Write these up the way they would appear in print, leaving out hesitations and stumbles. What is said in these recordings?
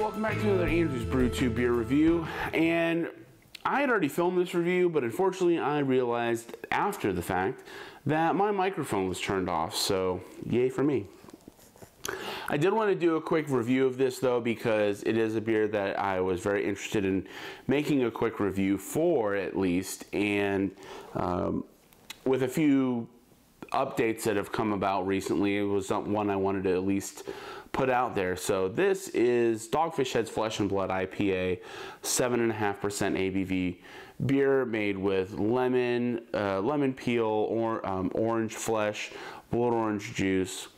welcome back to another Andrew's Brew 2 beer review. And I had already filmed this review, but unfortunately I realized after the fact that my microphone was turned off, so yay for me. I did want to do a quick review of this though, because it is a beer that I was very interested in making a quick review for, at least, and with a few updates that have come about recently, it was one I wanted to at least put out there. So this is Dogfish Head's Flesh and Blood IPA, 7.5% ABV beer made with lemon, lemon peel, or orange flesh, blood orange juice,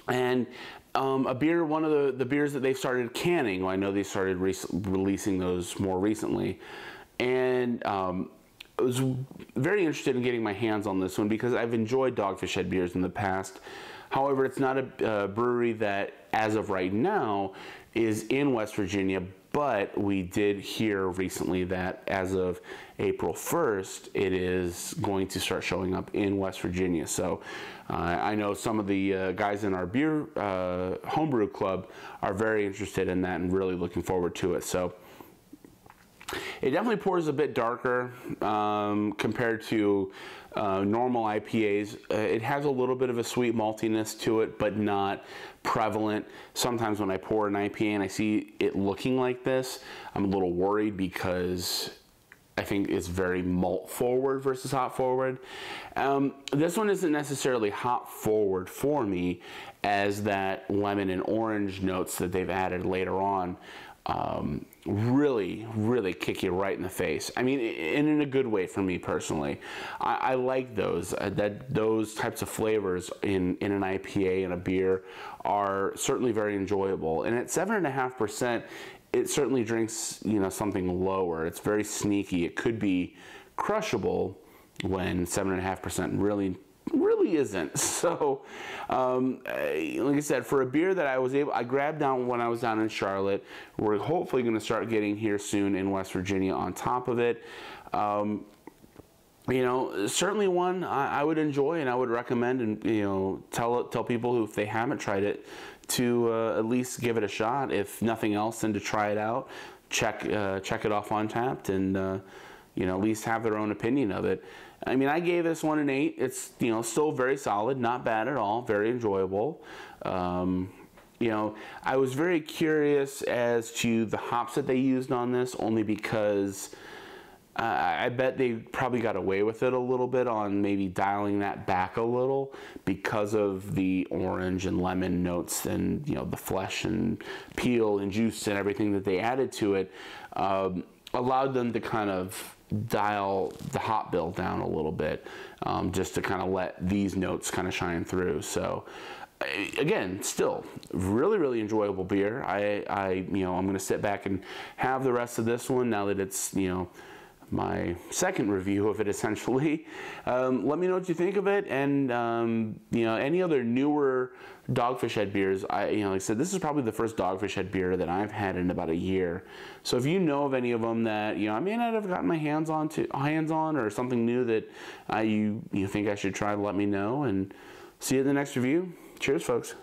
and a beer, one of the beers that they've started canning. Well, I know they started releasing those more recently, and I was very interested in getting my hands on this one because I've enjoyed Dogfish Head beers in the past. However, it's not a brewery that, as of right now, is in West Virginia, but we did hear recently that as of April 1st, it is going to start showing up in West Virginia. So I know some of the guys in our beer homebrew club are very interested in that and really looking forward to it. So it definitely pours a bit darker compared to normal IPAs. It has a little bit of a sweet maltiness to it, but not prevalent. Sometimes when I pour an IPA and I see it looking like this, I'm a little worried because I think it's very malt forward versus hop forward. This one isn't necessarily hop forward for me, as that lemon and orange notes that they've added later on really kick you right in the face. I mean, and in a good way for me personally. I like those. Those types of flavors in an IPA and a beer are certainly very enjoyable. And at 7.5%, it certainly drinks, you know, something lower. It's very sneaky. It could be crushable when 7.5% really isn't. So like I said, for a beer that I grabbed down when I was down in Charlotte, we're hopefully going to start getting here soon in West Virginia on top of it. You know, certainly one I would enjoy and I would recommend, and you know, tell people who, if they haven't tried it, to at least give it a shot. If nothing else, then to try it out, check it off on Untappd, and you know, at least have their own opinion of it. I mean, I gave this one an 8. It's, you know, still very solid, not bad at all, very enjoyable. You know, I was very curious as to the hops that they used on this, only because I bet they probably got away with it a little bit on maybe dialing that back a little because of the orange and lemon notes and, you know, the flesh and peel and juice and everything that they added to it, allowed them to kind of dial the hop bill down a little bit, just to kind of let these notes kind of shine through. So again, still really enjoyable beer. You know, I'm going to sit back and have the rest of this one now that it's, you know, my second review of it essentially. Let me know what you think of it, and you know, any other newer Dogfish Head beers. You know, like I said, this is probably the first Dogfish Head beer that I've had in about a year. So if you know of any of them that, you know, I may not have gotten my hands on, or something new that you think I should try, let me know, and see you in the next review. Cheers, folks.